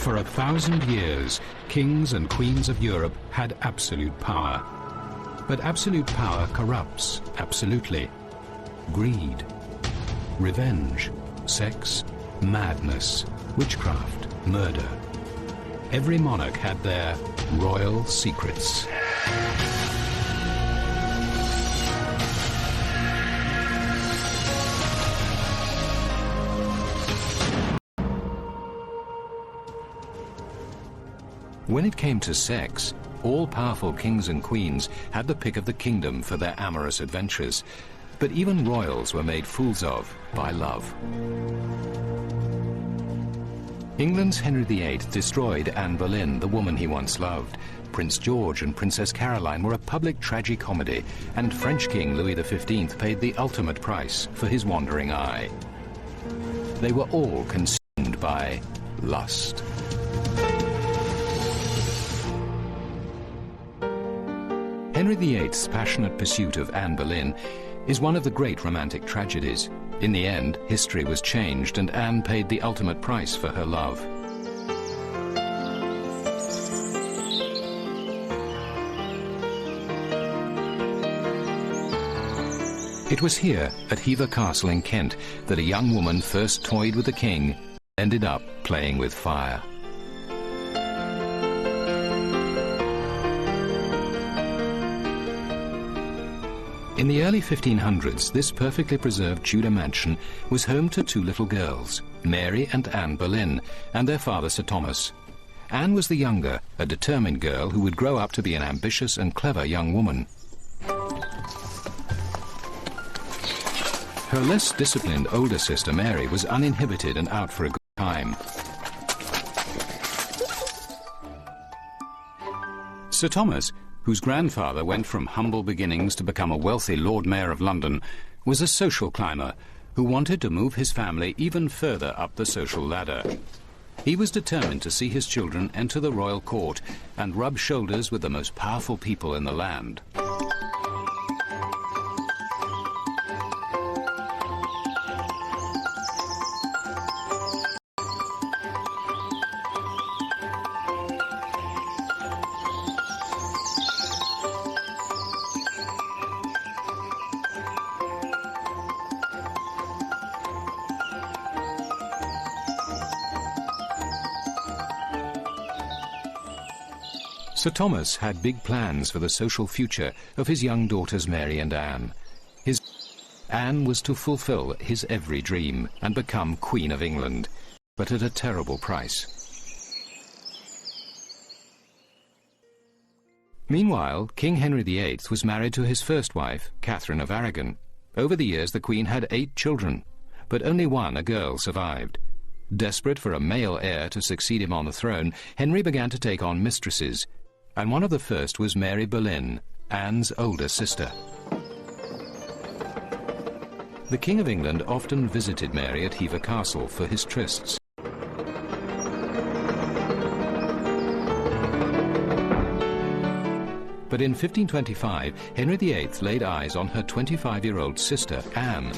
For 1,000 years, kings and queens of Europe had absolute power. But absolute power corrupts absolutely. Greed, revenge, sex, madness, witchcraft, murder. Every monarch had their royal secrets. When it came to sex, all-powerful kings and queens had the pick of the kingdom for their amorous adventures. But even royals were made fools of by love. England's Henry VIII destroyed Anne Boleyn, the woman he once loved. Prince George and Princess Caroline were a public tragicomedy, and French King Louis XV paid the ultimate price for his wandering eye. They were all consumed by lust. Henry VIII's passionate pursuit of Anne Boleyn is one of the great romantic tragedies. In the end, history was changed and Anne paid the ultimate price for her love. It was here, at Hever Castle in Kent, that a young woman first toyed with the king, ended up playing with fire. In the early 1500s, this perfectly preserved Tudor mansion was home to two little girls, Mary and Anne Boleyn, and their father Sir Thomas. Anne was the younger, a determined girl who would grow up to be an ambitious and clever young woman. Her less disciplined older sister Mary was uninhibited and out for a good time. Sir Thomas, whose grandfather went from humble beginnings to become a wealthy Lord Mayor of London, was a social climber who wanted to move his family even further up the social ladder. He was determined to see his children enter the royal court and rub shoulders with the most powerful people in the land. Sir Thomas had big plans for the social future of his young daughters Mary and Anne. Anne was to fulfill his every dream and become Queen of England, but at a terrible price. Meanwhile, King Henry VIII was married to his first wife, Catherine of Aragon. Over the years, the Queen had 8 children, but only one, a girl, survived. Desperate for a male heir to succeed him on the throne, Henry began to take on mistresses, and one of the first was Mary Boleyn, Anne's older sister. The King of England often visited Mary at Hever Castle for his trysts. But in 1525, Henry VIII laid eyes on her 25-year-old sister, Anne.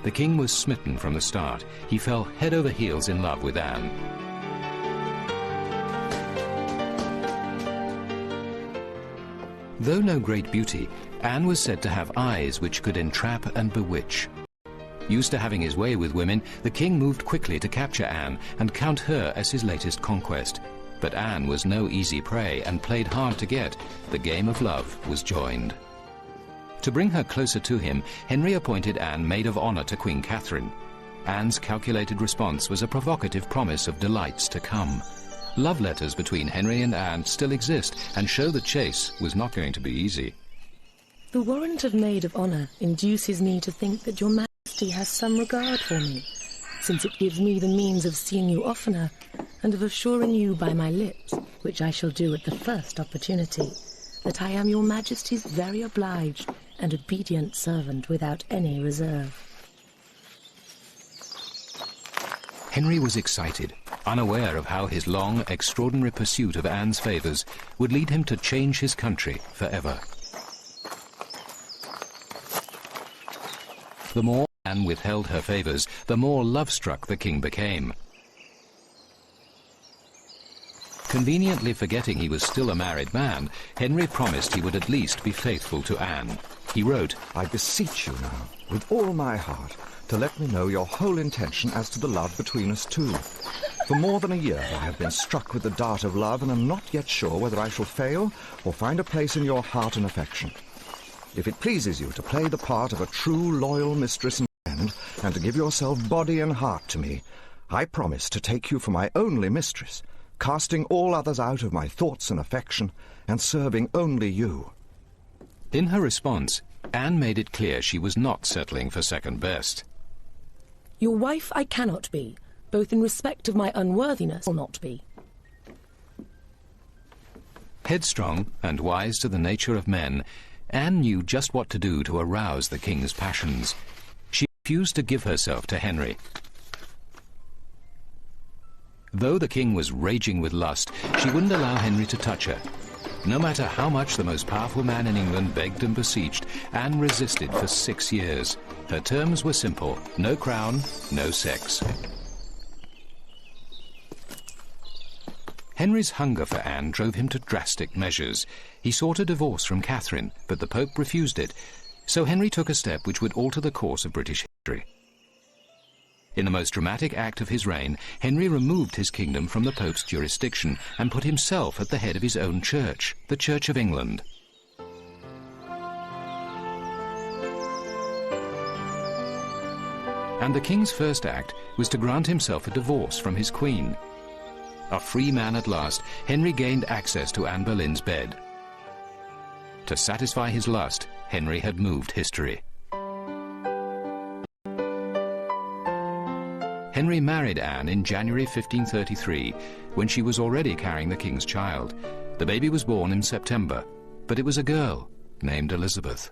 The king was smitten from the start. He fell head over heels in love with Anne. Though no great beauty, Anne was said to have eyes which could entrap and bewitch. Used to having his way with women, the king moved quickly to capture Anne and count her as his latest conquest. But Anne was no easy prey and played hard to get. The game of love was joined. To bring her closer to him, Henry appointed Anne maid of honor to Queen Catherine. Anne's calculated response was a provocative promise of delights to come. Love letters between Henry and Anne still exist and show the chase was not going to be easy. The warrant of maid of honor induces me to think that your Majesty has some regard for me, since it gives me the means of seeing you oftener and of assuring you by my lips, which I shall do at the first opportunity, that I am your Majesty's very obliged and obedient servant without any reserve. Henry was excited, unaware of how his long, extraordinary pursuit of Anne's favours would lead him to change his country forever. The more Anne withheld her favours, the more love-struck the king became. Conveniently forgetting he was still a married man, Henry promised he would at least be faithful to Anne. He wrote, "I beseech you now, with all my heart, to let me know your whole intention as to the love between us two. For more than a year I have been struck with the dart of love, and am not yet sure whether I shall fail or find a place in your heart and affection. If it pleases you to play the part of a true loyal mistress and friend, and to give yourself body and heart to me, I promise to take you for my only mistress, casting all others out of my thoughts and affection, and serving only you." In her response, Anne made it clear she was not settling for second best. "Your wife I cannot be, both in respect of my unworthiness will not be." Headstrong and wise to the nature of men, Anne knew just what to do to arouse the king's passions. She refused to give herself to Henry. Though the king was raging with lust, she wouldn't allow Henry to touch her. No matter how much the most powerful man in England begged and beseeched, Anne resisted for 6 years. Her terms were simple: no crown, no sex. Henry's hunger for Anne drove him to drastic measures. He sought a divorce from Catherine, but the Pope refused it, so Henry took a step which would alter the course of British history. In the most dramatic act of his reign, Henry removed his kingdom from the Pope's jurisdiction and put himself at the head of his own church, the Church of England. And the king's first act was to grant himself a divorce from his queen. A free man at last, Henry gained access to Anne Boleyn's bed. To satisfy his lust, Henry had moved history. Henry married Anne in January 1533, when she was already carrying the king's child. The baby was born in September, but it was a girl named Elizabeth.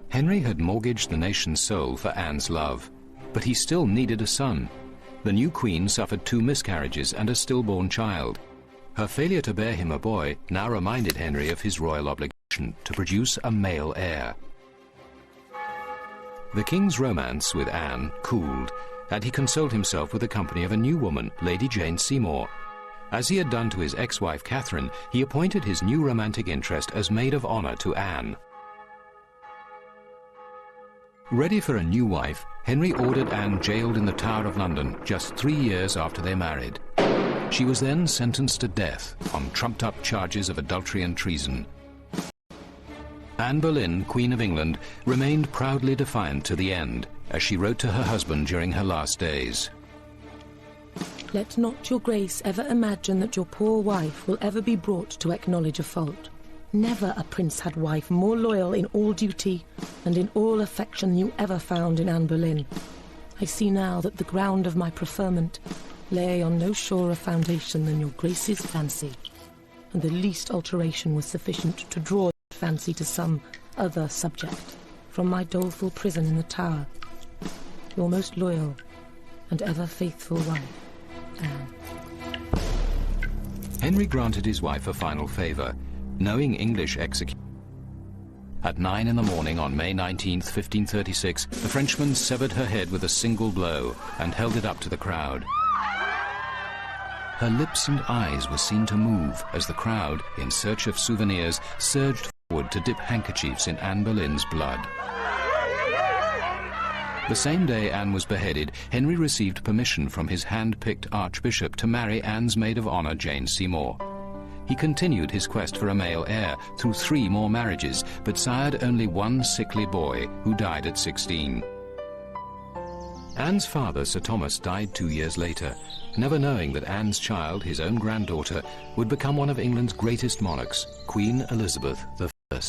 Henry had mortgaged the nation's soul for Anne's love, but he still needed a son. The new queen suffered 2 miscarriages and a stillborn child. Her failure to bear him a boy now reminded Henry of his royal obligation to produce a male heir. The king's romance with Anne cooled, and he consoled himself with the company of a new woman, Lady Jane Seymour. As he had done to his ex-wife Catherine, he appointed his new romantic interest as maid of honour to Anne. Ready for a new wife, Henry ordered Anne jailed in the Tower of London just 3 years after they married. She was then sentenced to death on trumped-up charges of adultery and treason. Anne Boleyn, Queen of England, remained proudly defiant to the end, as she wrote to her husband during her last days. "Let not your grace ever imagine that your poor wife will ever be brought to acknowledge a fault. Never a prince had wife more loyal in all duty and in all affection you ever found in Anne Boleyn. I see now that the ground of my preferment lay on no surer foundation than your grace's fancy, and the least alteration was sufficient to draw fancy to some other subject from my doleful prison in the Tower. Your most loyal and ever faithful wife, Anne." Henry granted his wife a final favour, knowing English execution. At 9 in the morning on May 19, 1536, the Frenchman severed her head with a single blow and held it up to the crowd. Her lips and eyes were seen to move as the crowd, in search of souvenirs, surged forward to dip handkerchiefs in Anne Boleyn's blood. The same day Anne was beheaded, Henry received permission from his hand-picked archbishop to marry Anne's maid of honour, Jane Seymour. He continued his quest for a male heir through 3 more marriages, but sired only one sickly boy who died at 16. Anne's father, Sir Thomas, died 2 years later, never knowing that Anne's child, his own granddaughter, would become one of England's greatest monarchs, Queen Elizabeth I.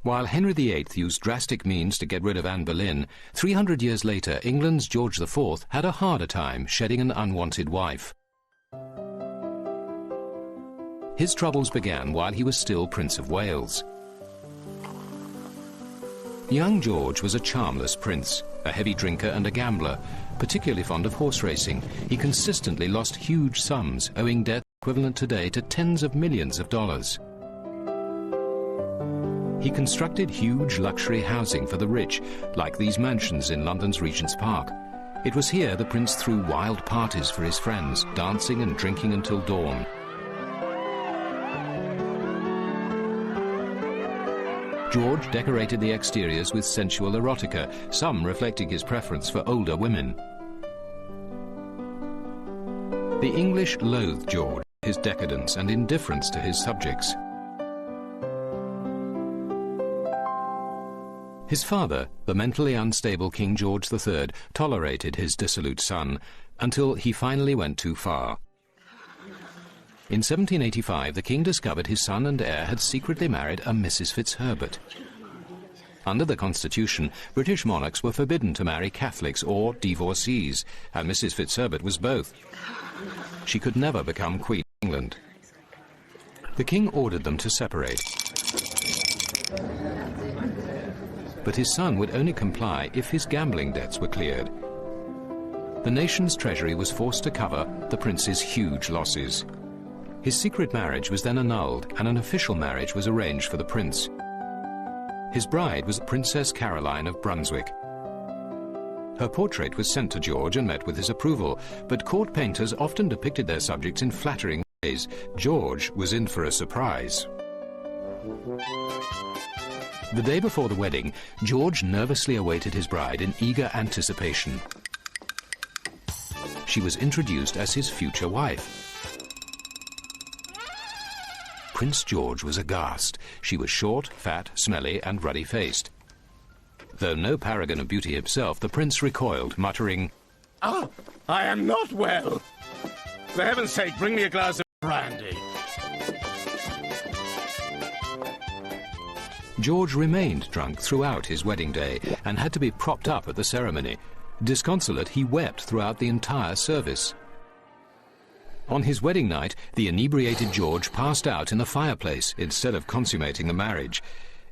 While Henry VIII used drastic means to get rid of Anne Boleyn, 300 years later, England's George IV had a harder time shedding an unwanted wife. His troubles began while he was still Prince of Wales. Young George was a charmless prince, a heavy drinker and a gambler, particularly fond of horse racing. He consistently lost huge sums, owing debt equivalent today to tens of millions of dollars. He constructed huge luxury housing for the rich, like these mansions in London's Regent's Park. It was here the prince threw wild parties for his friends, dancing and drinking until dawn. George decorated the exteriors with sensual erotica, some reflecting his preference for older women. The English loathed George, his decadence and indifference to his subjects. His father, the mentally unstable King George III, tolerated his dissolute son until he finally went too far. In 1785, the king discovered his son and heir had secretly married a Mrs. Fitzherbert. Under the Constitution, British monarchs were forbidden to marry Catholics or divorcees, and Mrs. Fitzherbert was both. She could never become Queen of England. The king ordered them to separate. But his son would only comply if his gambling debts were cleared. The nation's treasury was forced to cover the prince's huge losses. His secret marriage was then annulled, and an official marriage was arranged for the prince. His bride was Princess Caroline of Brunswick. Her portrait was sent to George and met with his approval, but court painters often depicted their subjects in flattering ways. George was in for a surprise. The day before the wedding, George nervously awaited his bride in eager anticipation. She was introduced as his future wife. Prince George was aghast. She was short, fat, smelly, and ruddy-faced. Though no paragon of beauty himself, the prince recoiled, muttering, "Ah, I am not well. For heaven's sake, bring me a glass of brandy." George remained drunk throughout his wedding day and had to be propped up at the ceremony. Disconsolate, he wept throughout the entire service. On his wedding night, the inebriated George passed out in the fireplace instead of consummating the marriage.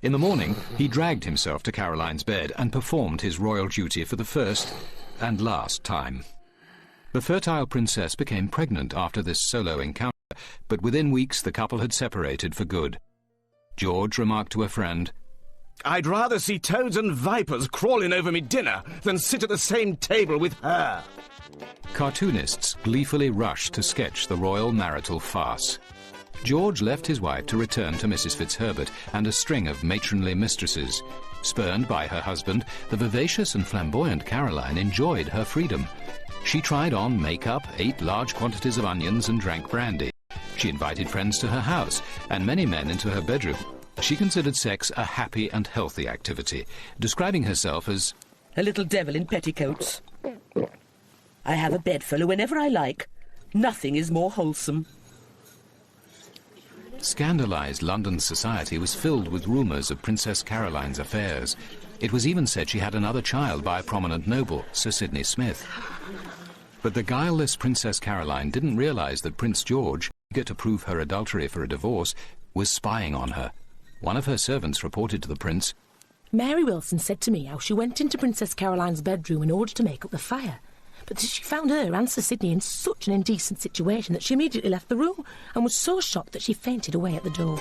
In the morning, he dragged himself to Caroline's bed and performed his royal duty for the first and last time. The fertile princess became pregnant after this solo encounter, but within weeks the couple had separated for good. George remarked to a friend, "I'd rather see toads and vipers crawling over me dinner than sit at the same table with her." Cartoonists gleefully rushed to sketch the royal marital farce. George left his wife to return to Mrs. Fitzherbert and a string of matronly mistresses. Spurned by her husband, the vivacious and flamboyant Caroline enjoyed her freedom. She tried on makeup, ate large quantities of onions, and drank brandy. She invited friends to her house and many men into her bedroom. She considered sex a happy and healthy activity, describing herself as a little devil in petticoats. I have a bedfellow whenever I like. Nothing is more wholesome. Scandalized London society was filled with rumours of Princess Caroline's affairs. It was even said she had another child by a prominent noble, Sir Sidney Smith. But the guileless Princess Caroline didn't realise that Prince George, eager to prove her adultery for a divorce, was spying on her. One of her servants reported to the prince, "Mary Wilson said to me how she went into Princess Caroline's bedroom in order to make up the fire. But she found her and Sir Sidney in such an indecent situation that she immediately left the room and was so shocked that she fainted away at the door."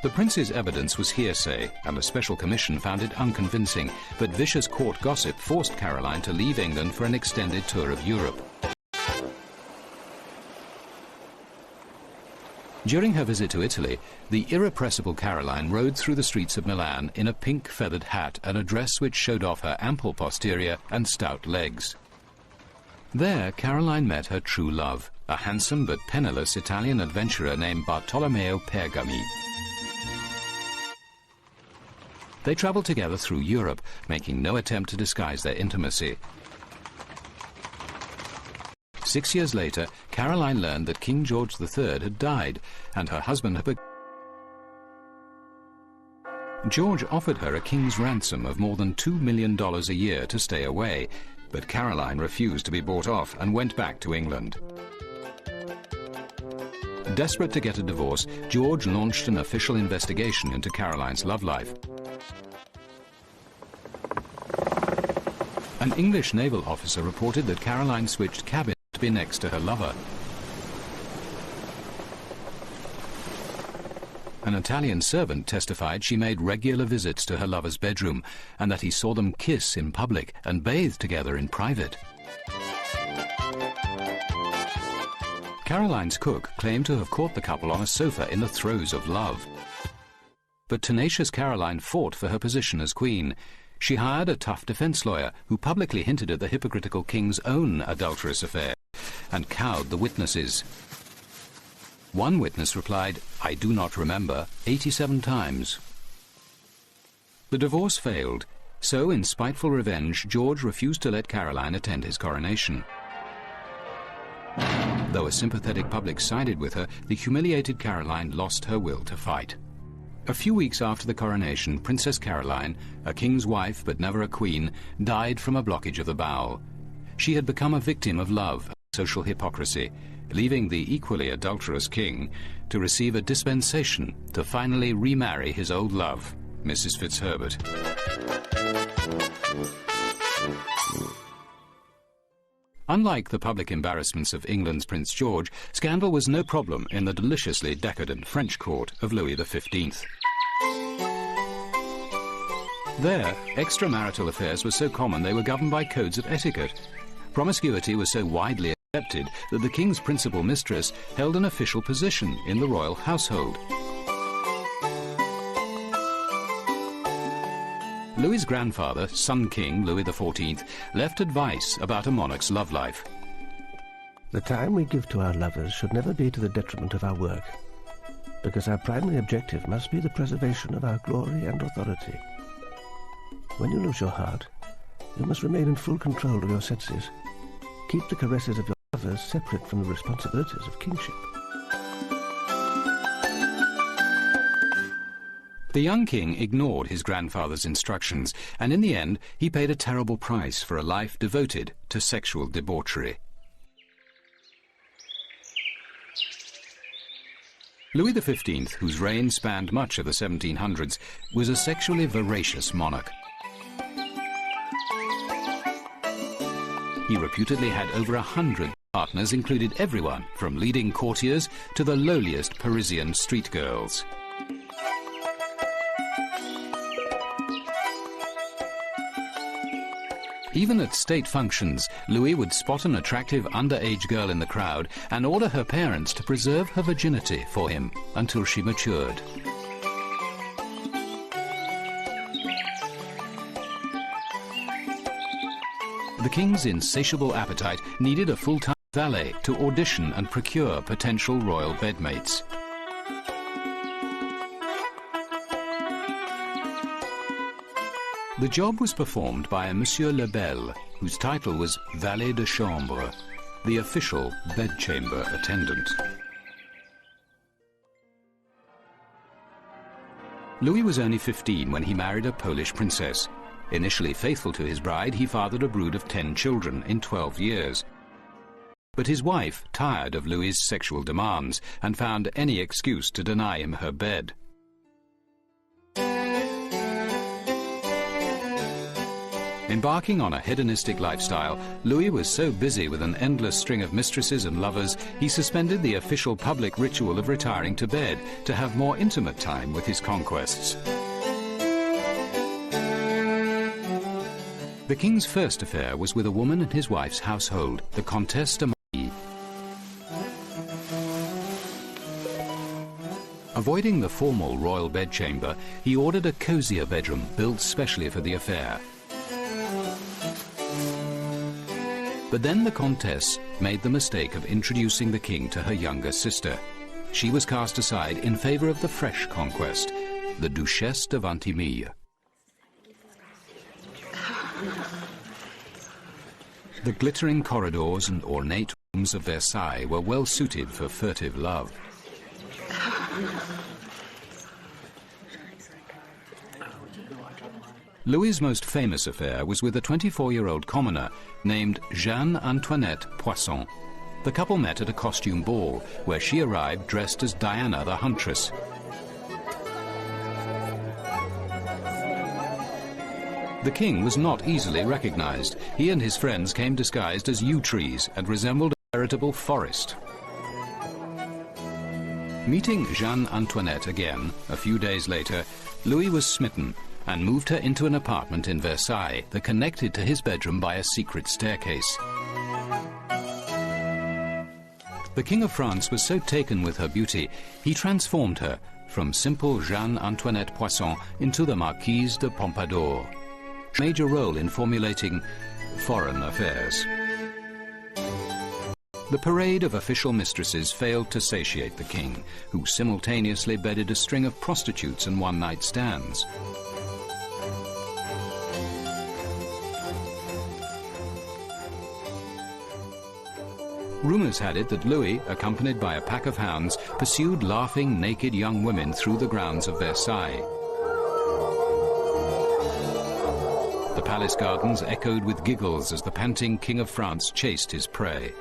The prince's evidence was hearsay, and a special commission found it unconvincing, but vicious court gossip forced Caroline to leave England for an extended tour of Europe. During her visit to Italy, the irrepressible Caroline rode through the streets of Milan in a pink feathered hat and a dress which showed off her ample posterior and stout legs. There, Caroline met her true love, a handsome but penniless Italian adventurer named Bartolomeo Pergami. They travelled together through Europe, making no attempt to disguise their intimacy. 6 years later, Caroline learned that King George III had died, and her husband had George offered her a king's ransom of more than $2 million a year to stay away, but Caroline refused to be bought off and went back to England. Desperate to get a divorce, George launched an official investigation into Caroline's love life. An English naval officer reported that Caroline switched cabins to be next to her lover. An Italian servant testified she made regular visits to her lover's bedroom and that he saw them kiss in public and bathe together in private. Caroline's cook claimed to have caught the couple on a sofa in the throes of love. But tenacious Caroline fought for her position as queen. She hired a tough defense lawyer who publicly hinted at the hypocritical king's own adulterous affair and cowed the witnesses. One witness replied, "I do not remember," 87 times. The divorce failed, so in spiteful revenge, George refused to let Caroline attend his coronation. Though a sympathetic public sided with her, the humiliated Caroline lost her will to fight. A few weeks after the coronation, Princess Caroline, a king's wife but never a queen, died from a blockage of the bowel. She had become a victim of love and social hypocrisy, leaving the equally adulterous king to receive a dispensation to finally remarry his old love, Mrs. Fitzherbert. Unlike the public embarrassments of England's Prince George, scandal was no problem in the deliciously decadent French court of Louis XV. There, extramarital affairs were so common they were governed by codes of etiquette. Promiscuity was so widely accepted that the king's principal mistress held an official position in the royal household. Louis's grandfather, Sun King Louis XIV, left advice about a monarch's love life. The time we give to our lovers should never be to the detriment of our work, because our primary objective must be the preservation of our glory and authority. When you lose your heart, you must remain in full control of your senses. Keep the caresses of your lovers separate from the responsibilities of kingship. The young king ignored his grandfather's instructions, and in the end he paid a terrible price for a life devoted to sexual debauchery. Louis XV, whose reign spanned much of the 1700s, was a sexually voracious monarch. He reputedly had over 100 partners, included everyone from leading courtiers to the lowliest Parisian street girls. Even at state functions, Louis would spot an attractive underage girl in the crowd and order her parents to preserve her virginity for him until she matured. The king's insatiable appetite needed a full-time valet to audition and procure potential royal bedmates. The job was performed by a Monsieur Lebel, whose title was valet de chambre, the official bedchamber attendant. Louis was only 15 when he married a Polish princess. Initially faithful to his bride, he fathered a brood of 10 children in 12 years. But his wife tired of Louis's sexual demands and found any excuse to deny him her bed. Embarking on a hedonistic lifestyle, Louis was so busy with an endless string of mistresses and lovers, he suspended the official public ritual of retiring to bed to have more intimate time with his conquests. The king's first affair was with a woman in his wife's household, the Comtesse de Marie. Avoiding the formal royal bedchamber, he ordered a cozier bedroom built specially for the affair. But then the Comtesse made the mistake of introducing the king to her younger sister. She was cast aside in favor of the fresh conquest, the Duchesse de Ventimille. The glittering corridors and ornate rooms of Versailles were well suited for furtive love. Louis's most famous affair was with a 24-year-old commoner named Jeanne Antoinette Poisson. The couple met at a costume ball, where she arrived dressed as Diana the Huntress. The king was not easily recognized. He and his friends came disguised as yew trees and resembled a veritable forest. Meeting Jeanne Antoinette again, a few days later, Louis was smitten and moved her into an apartment in Versailles that connected to his bedroom by a secret staircase. The King of France was so taken with her beauty, he transformed her from simple Jeanne Antoinette Poisson into the Marquise de Pompadour. A major role in formulating foreign affairs. The parade of official mistresses failed to satiate the king, who simultaneously bedded a string of prostitutes and one-night stands. Rumours had it that Louis, accompanied by a pack of hounds, pursued laughing, naked young women through the grounds of Versailles. The palace gardens echoed with giggles as the panting King of France chased his prey.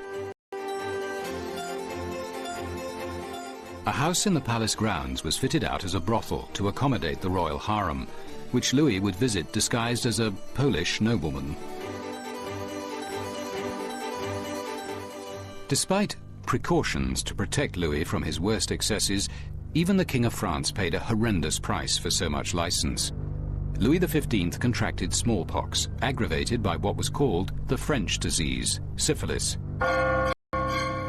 A house in the palace grounds was fitted out as a brothel to accommodate the royal harem, which Louis would visit disguised as a Polish nobleman. Despite precautions to protect Louis from his worst excesses, even the King of France paid a horrendous price for so much license. Louis XV contracted smallpox, aggravated by what was called the French disease, syphilis.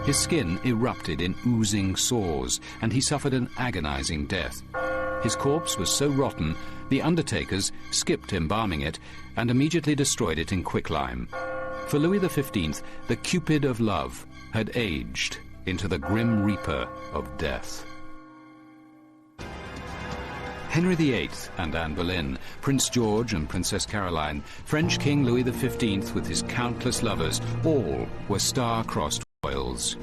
His skin erupted in oozing sores, and he suffered an agonizing death. His corpse was so rotten, the undertakers skipped embalming it and immediately destroyed it in quicklime. For Louis XV, the Cupid of love had aged into the Grim Reaper of death. Henry VIII and Anne Boleyn, Prince George and Princess Caroline, French King Louis XV with his countless lovers, all were star-crossed royals.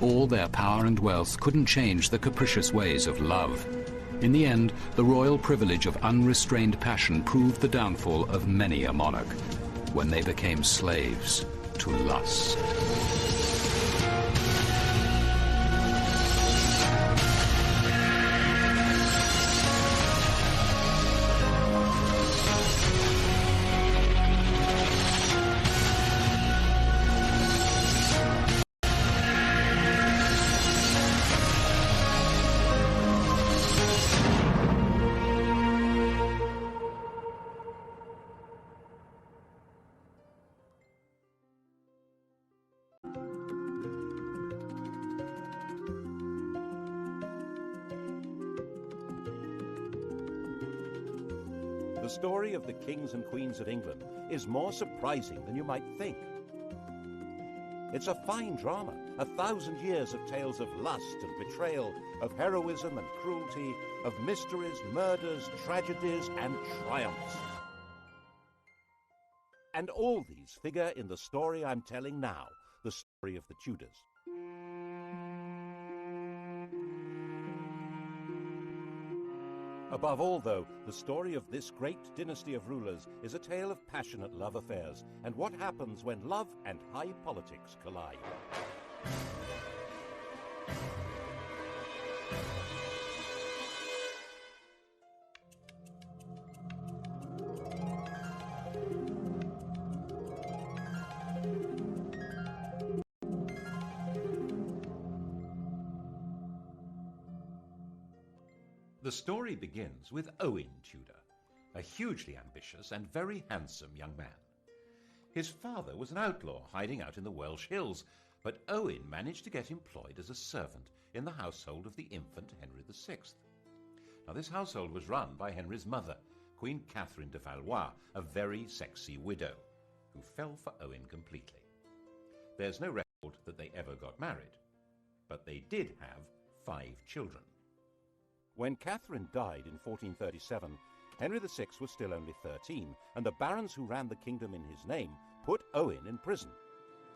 All their power and wealth couldn't change the capricious ways of love. In the end, the royal privilege of unrestrained passion proved the downfall of many a monarch, when they became slaves to lust. The story of the kings and queens of England is more surprising than you might think. It's a fine drama, 1,000 years of tales of lust and betrayal, of heroism and cruelty, of mysteries, murders, tragedies, and triumphs. And all these figure in the story I'm telling now, the story of the Tudors. Above all, though, the story of this great dynasty of rulers is a tale of passionate love affairs and what happens when love and high politics collide. The story begins with Owen Tudor, a hugely ambitious and very handsome young man. His father was an outlaw hiding out in the Welsh hills, but Owen managed to get employed as a servant in the household of the infant Henry VI. Now, this household was run by Henry's mother, Queen Catherine de Valois, a very sexy widow, who fell for Owen completely. There's no record that they ever got married, but they did have 5 children. When Catherine died in 1437, Henry VI was still only 13, and the barons who ran the kingdom in his name put Owen in prison.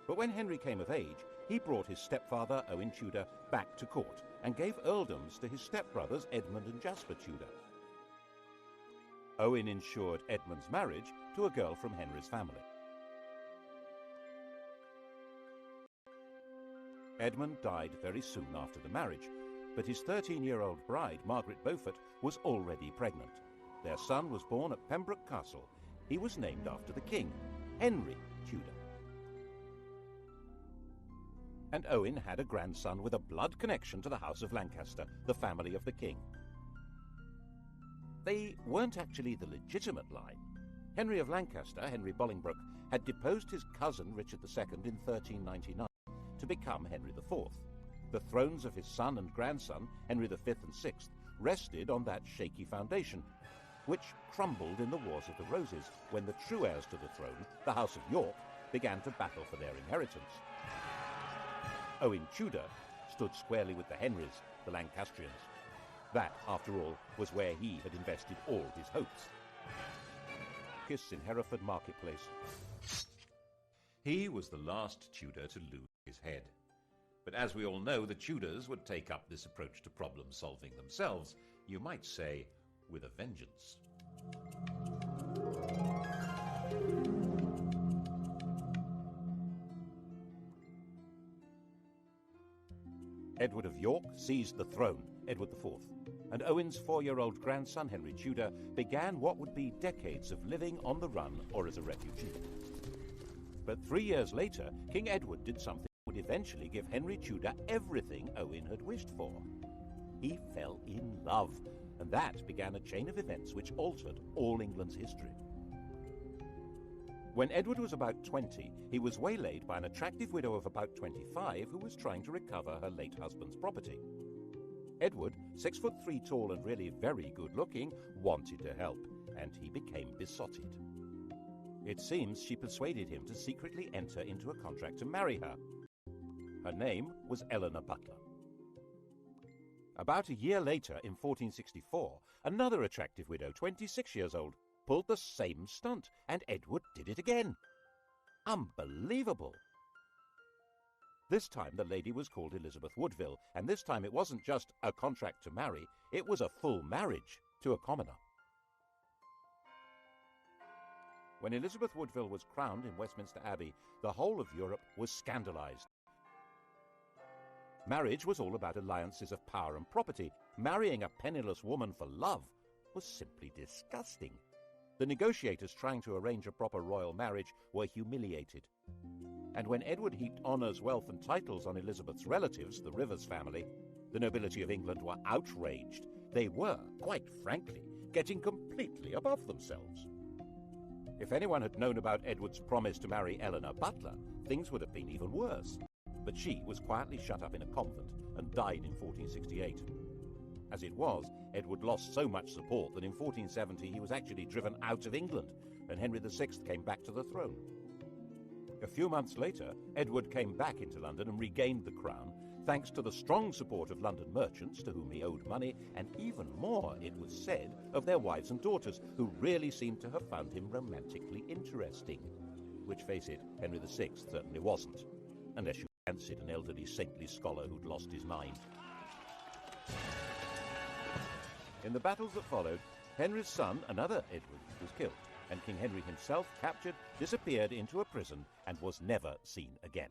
But when Henry came of age, he brought his stepfather, Owen Tudor, back to court and gave earldoms to his stepbrothers, Edmund and Jasper Tudor. Owen ensured Edmund's marriage to a girl from Henry's family. Edmund died very soon after the marriage, but his 13-year-old bride, Margaret Beaufort, was already pregnant. Their son was born at Pembroke Castle. He was named after the king, Henry Tudor. And Owen had a grandson with a blood connection to the House of Lancaster, the family of the king. They weren't actually the legitimate line. Henry of Lancaster, Henry Bolingbroke, had deposed his cousin Richard II in 1399 to become Henry IV. The thrones of his son and grandson, Henry V and VI, rested on that shaky foundation, which crumbled in the Wars of the Roses when the true heirs to the throne, the House of York, began to battle for their inheritance. Owen Tudor stood squarely with the Henrys, the Lancastrians. That, after all, was where he had invested all his hopes. Kiss in Hereford Marketplace. He was the last Tudor to lose his head. But as we all know, the Tudors would take up this approach to problem solving themselves, you might say, with a vengeance. Edward of York seized the throne, Edward IV, and Owen's 4-year-old grandson, Henry Tudor, began what would be decades of living on the run or as a refugee. But 3 years later, King Edward did something that would eventually give Henry Tudor everything Owen had wished for. He fell in love, and that began a chain of events which altered all England's history. When Edward was about 20, he was waylaid by an attractive widow of about 25 who was trying to recover her late husband's property. Edward, 6'3" tall and really very good-looking, wanted to help, and he became besotted. It seems she persuaded him to secretly enter into a contract to marry her. Her name was Eleanor Butler. About a year later, in 1464, another attractive widow, 26 years old, pulled the same stunt, and Edward did it again. Unbelievable! This time the lady was called Elizabeth Woodville, and this time it wasn't just a contract to marry, it was a full marriage to a commoner. When Elizabeth Woodville was crowned in Westminster Abbey, the whole of Europe was scandalized. Marriage was all about alliances of power and property. Marrying a penniless woman for love was simply disgusting. The negotiators trying to arrange a proper royal marriage were humiliated. And when Edward heaped honours, wealth and titles on Elizabeth's relatives, the Rivers family, the nobility of England were outraged. They were, quite frankly, getting completely above themselves. If anyone had known about Edward's promise to marry Eleanor Butler, things would have been even worse. But she was quietly shut up in a convent and died in 1468. As it was, Edward lost so much support that in 1470 he was actually driven out of England, and Henry VI came back to the throne. A few months later, Edward came back into London and regained the crown, thanks to the strong support of London merchants to whom he owed money, and even more, it was said, of their wives and daughters, who really seemed to have found him romantically interesting. Which, face it, Henry VI certainly wasn't, unless you fancied an elderly saintly scholar who'd lost his mind. In the battles that followed, Henry's son, another Edward, was killed, and King Henry himself, captured, disappeared into a prison and was never seen again.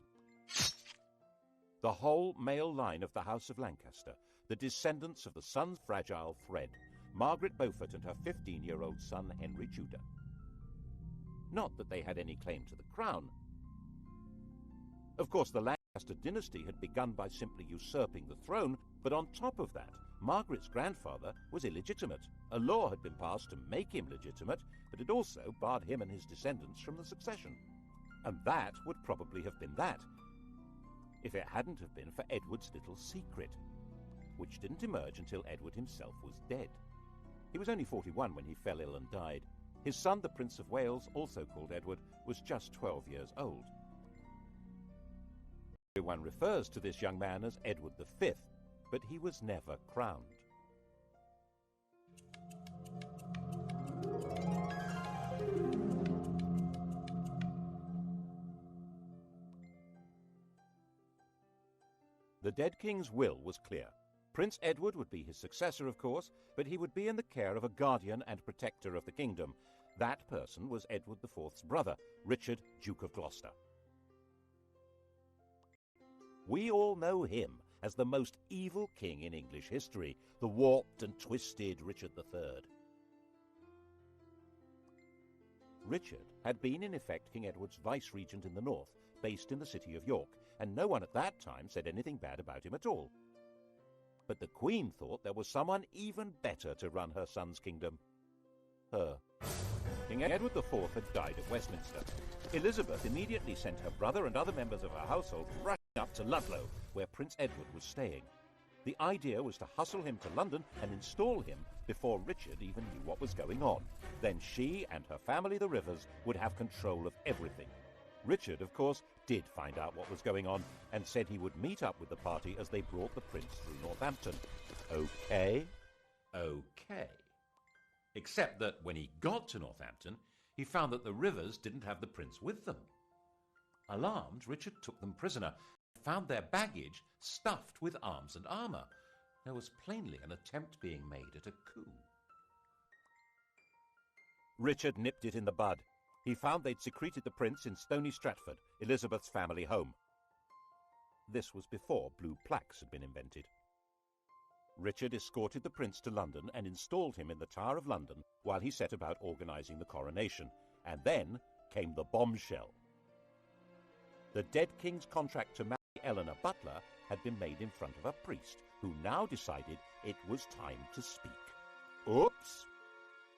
The whole male line of the House of Lancaster, the descendants of the sun's fragile thread, Margaret Beaufort and her 15-year-old son Henry Tudor. Not that they had any claim to the crown. Of course, the Lancaster dynasty had begun by simply usurping the throne, but on top of that, Margaret's grandfather was illegitimate. A law had been passed to make him legitimate, but it also barred him and his descendants from the succession. And that would probably have been that, if it hadn't have been for Edward's little secret, which didn't emerge until Edward himself was dead. He was only 41 when he fell ill and died. His son, the Prince of Wales, also called Edward, was just 12 years old. Everyone refers to this young man as Edward V, but he was never crowned. The dead king's will was clear. Prince Edward would be his successor, of course, but he would be in the care of a guardian and protector of the kingdom. That person was Edward IV's brother, Richard, Duke of Gloucester. We all know him as the most evil king in English history, the warped and twisted Richard III. Richard had been in effect King Edward's vice-regent in the north, based in the city of York, and no one at that time said anything bad about him at all. But the Queen thought there was someone even better to run her son's kingdom. Her. King Edward IV had died at Westminster. Elizabeth immediately sent her brother and other members of her household rushing up to Ludlow, where Prince Edward was staying. The idea was to hustle him to London and install him before Richard even knew what was going on. Then she and her family, the Rivers, would have control of everything. Richard, of course, did find out what was going on and said he would meet up with the party as they brought the prince through Northampton. Okay? Okay. Except that when he got to Northampton, he found that the Rivers didn't have the prince with them. Alarmed, Richard took them prisoner and found their baggage stuffed with arms and armour. There was plainly an attempt being made at a coup. Richard nipped it in the bud. He found they'd secreted the prince in Stony Stratford, Elizabeth's family home. This was before blue plaques had been invented. Richard escorted the prince to London and installed him in the Tower of London while he set about organising the coronation. And then came the bombshell. The dead king's contract to marry Eleanor Butler had been made in front of a priest, who now decided it was time to speak. Oops!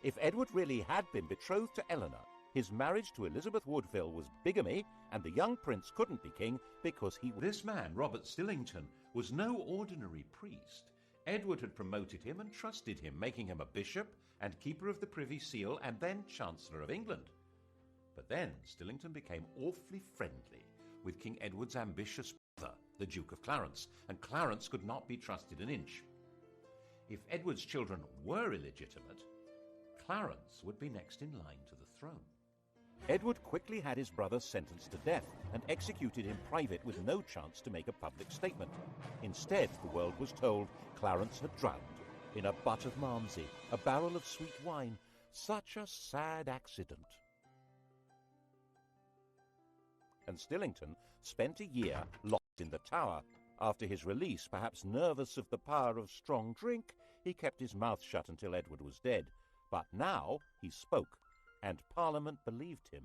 If Edward really had been betrothed to Eleanor, his marriage to Elizabeth Woodville was bigamy, and the young prince couldn't be king because he... This man, Robert Stillington, was no ordinary priest. Edward had promoted him and trusted him, making him a bishop and keeper of the Privy Seal and then Chancellor of England. But then Stillington became awfully friendly with King Edward's ambitious brother, the Duke of Clarence, and Clarence could not be trusted an inch. If Edward's children were illegitimate, Clarence would be next in line to the throne. Edward quickly had his brother sentenced to death and executed in private with no chance to make a public statement. Instead, the world was told Clarence had drowned in a butt of Malmsey, a barrel of sweet wine. Such a sad accident. And Stillington spent a year locked in the Tower. After his release, perhaps nervous of the power of strong drink, he kept his mouth shut until Edward was dead. But now he spoke, and Parliament believed him.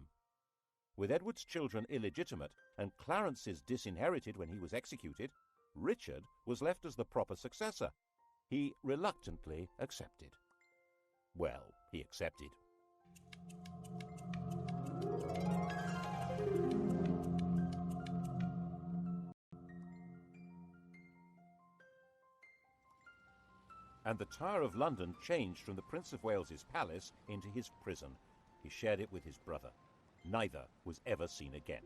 With Edward's children illegitimate and Clarence's disinherited when he was executed, Richard was left as the proper successor. He reluctantly accepted. Well, he accepted. And the Tower of London changed from the Prince of Wales's palace into his prison. He shared it with his brother. Neither was ever seen again.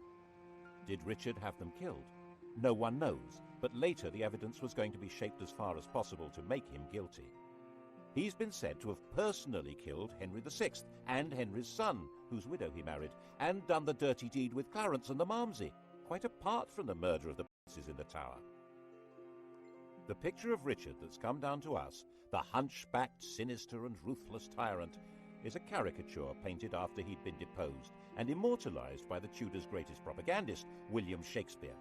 Did Richard have them killed? No one knows, but later the evidence was going to be shaped as far as possible to make him guilty. He's been said to have personally killed Henry VI and Henry's son, whose widow he married, and done the dirty deed with Clarence and the Malmsey, quite apart from the murder of the princes in the Tower. The picture of Richard that's come down to us, the hunchbacked, sinister and ruthless tyrant, is a caricature painted after he'd been deposed and immortalised by the Tudors' greatest propagandist, William Shakespeare.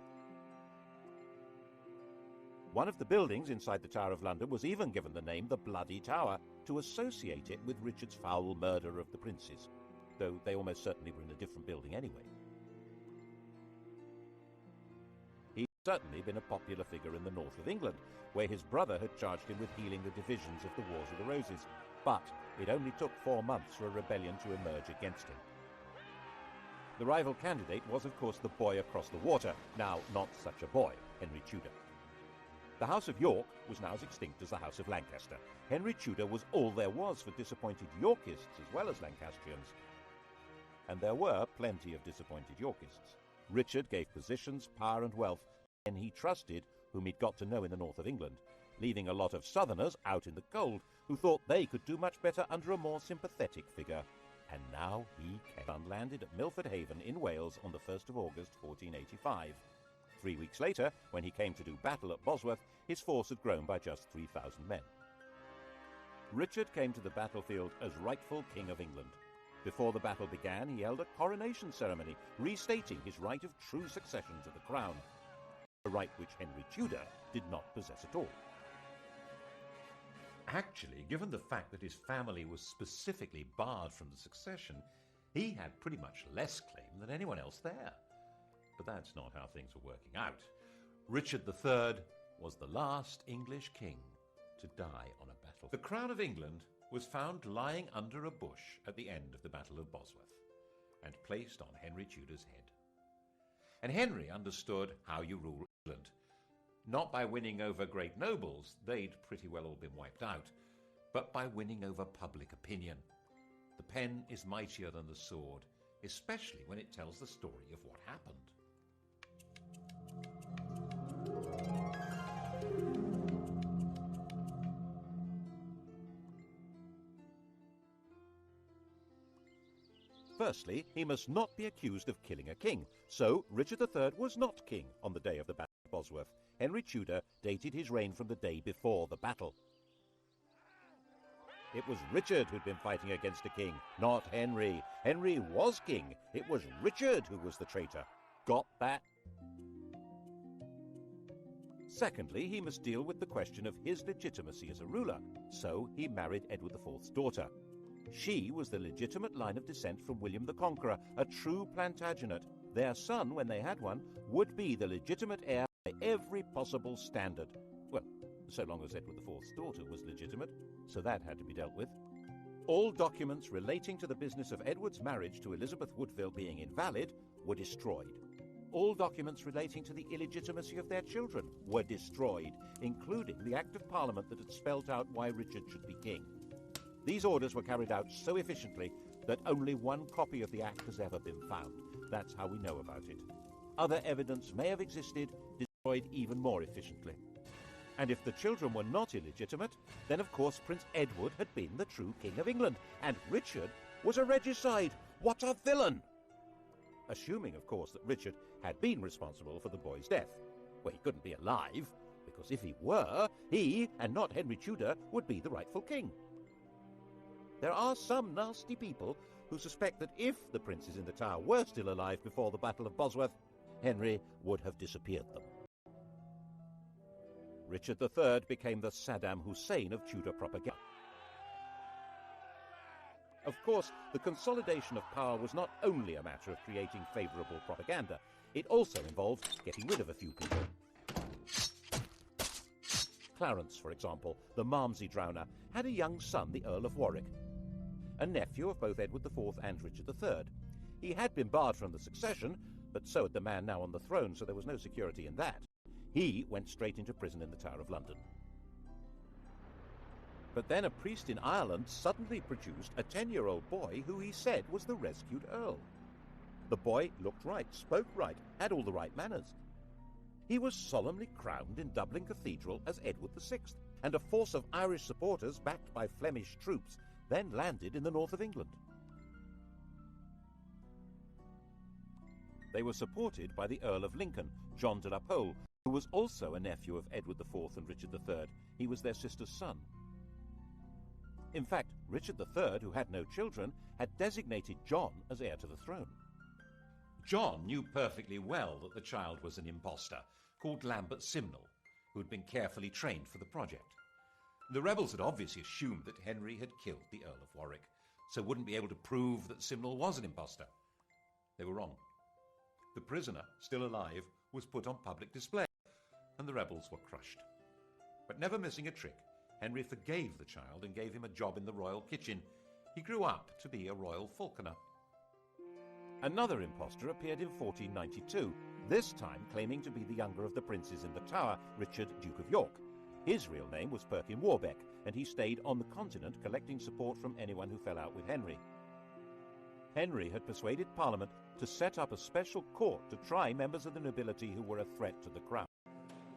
One of the buildings inside the Tower of London was even given the name the Bloody Tower to associate it with Richard's foul murder of the princes, though they almost certainly were in a different building anyway. He'd certainly been a popular figure in the north of England, where his brother had charged him with healing the divisions of the Wars of the Roses, but it only took 4 months for a rebellion to emerge against him. The rival candidate was, of course, the boy across the water, now not such a boy, Henry Tudor. The House of York was now as extinct as the House of Lancaster. Henry Tudor was all there was for disappointed Yorkists as well as Lancastrians. And there were plenty of disappointed Yorkists. Richard gave positions, power and wealth, and he trusted whom he'd got to know in the north of England, leaving a lot of southerners out in the cold who thought they could do much better under a more sympathetic figure. And now he came and landed at Milford Haven in Wales on the 1st of August 1485. 3 weeks later, when he came to do battle at Bosworth, his force had grown by just 3,000 men. Richard came to the battlefield as rightful King of England. Before the battle began, he held a coronation ceremony, restating his right of true succession to the crown. a right which Henry Tudor did not possess at all. Actually, given the fact that his family was specifically barred from the succession, he had pretty much less claim than anyone else there. But that's not how things were working out. Richard III was the last English king to die on a battle. The crown of England was found lying under a bush at the end of the Battle of Bosworth and placed on Henry Tudor's head. And Henry understood how you rule England. Not by winning over great nobles, they'd pretty well all been wiped out, but by winning over public opinion. The pen is mightier than the sword, especially when it tells the story of what happened. Firstly, he must not be accused of killing a king, so Richard III was not king on the day of the Battle of Bosworth. Henry Tudor dated his reign from the day before the battle. It was Richard who'd been fighting against a king, not Henry. Henry was king. It was Richard who was the traitor. Got that? Secondly, he must deal with the question of his legitimacy as a ruler, so he married Edward IV's daughter. She was the legitimate line of descent from William the Conqueror, a true Plantagenet. Their son, when they had one, would be the legitimate heir by every possible standard. Well, so long as Edward IV's daughter was legitimate, so that had to be dealt with. All documents relating to the business of Edward's marriage to Elizabeth Woodville being invalid were destroyed. All documents relating to the illegitimacy of their children were destroyed, including the Act of Parliament that had spelt out why Richard should be king. These orders were carried out so efficiently that only one copy of the Act has ever been found. That's how we know about it. Other evidence may have existed, destroyed even more efficiently. And if the children were not illegitimate, then of course Prince Edward had been the true King of England, and Richard was a regicide. What a villain! Assuming, of course, that Richard had been responsible for the boy's death. Well, he couldn't be alive, because if he were, he, and not Henry Tudor, would be the rightful king. There are some nasty people who suspect that if the princes in the Tower were still alive before the Battle of Bosworth, Henry would have disappeared them. Richard III became the Saddam Hussein of Tudor propaganda. Of course, the consolidation of power was not only a matter of creating favourable propaganda, it also involved getting rid of a few people. Clarence, for example, the Malmsey drowner, had a young son, the Earl of Warwick, a nephew of both Edward IV and Richard III. He had been barred from the succession, but so had the man now on the throne, so there was no security in that. He went straight into prison in the Tower of London. But then a priest in Ireland suddenly produced a 10-year-old boy who he said was the rescued Earl. The boy looked right, spoke right, had all the right manners. He was solemnly crowned in Dublin Cathedral as Edward VI, and a force of Irish supporters backed by Flemish troops then landed in the north of England. They were supported by the Earl of Lincoln, John de la Pole, who was also a nephew of Edward IV and Richard III. He was their sister's son. In fact, Richard III, who had no children, had designated John as heir to the throne. John knew perfectly well that the child was an impostor, called Lambert Simnel, who had been carefully trained for the project. The rebels had obviously assumed that Henry had killed the Earl of Warwick, so wouldn't be able to prove that Simnel was an impostor. They were wrong. The prisoner, still alive, was put on public display, and the rebels were crushed. But never missing a trick, Henry forgave the child and gave him a job in the royal kitchen. He grew up to be a royal falconer. Another impostor appeared in 1492, this time claiming to be the younger of the princes in the Tower, Richard, Duke of York. His real name was Perkin Warbeck, and he stayed on the continent collecting support from anyone who fell out with Henry. Henry had persuaded Parliament to set up a special court to try members of the nobility who were a threat to the crown.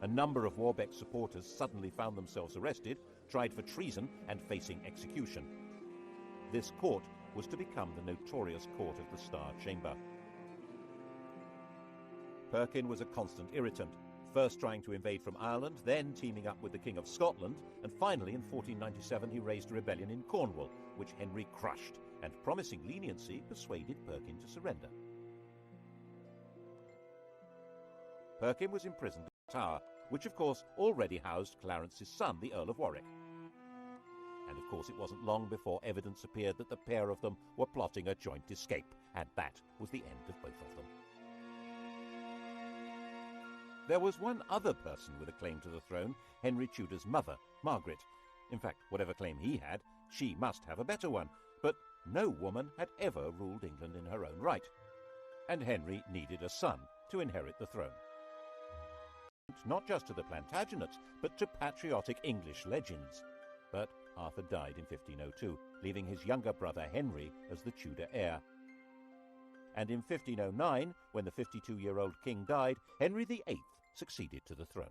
A number of Warbeck's supporters suddenly found themselves arrested, tried for treason, and facing execution. This court was to become the notorious Court of the Star Chamber. Perkin was a constant irritant, first trying to invade from Ireland, then teaming up with the King of Scotland, and finally in 1497 he raised a rebellion in Cornwall, which Henry crushed, and promising leniency persuaded Perkin to surrender. Perkin was imprisoned Tower, which of course already housed Clarence's son, the Earl of Warwick. And of course it wasn't long before evidence appeared that the pair of them were plotting a joint escape, and that was the end of both of them. There was one other person with a claim to the throne, Henry Tudor's mother, Margaret. In fact, whatever claim he had, she must have a better one, but no woman had ever ruled England in her own right. And Henry needed a son to inherit the throne. Not just to the Plantagenets, but to patriotic English legends. But Arthur died in 1502, leaving his younger brother Henry as the Tudor heir. And in 1509, when the 52-year-old king died, Henry VIII succeeded to the throne.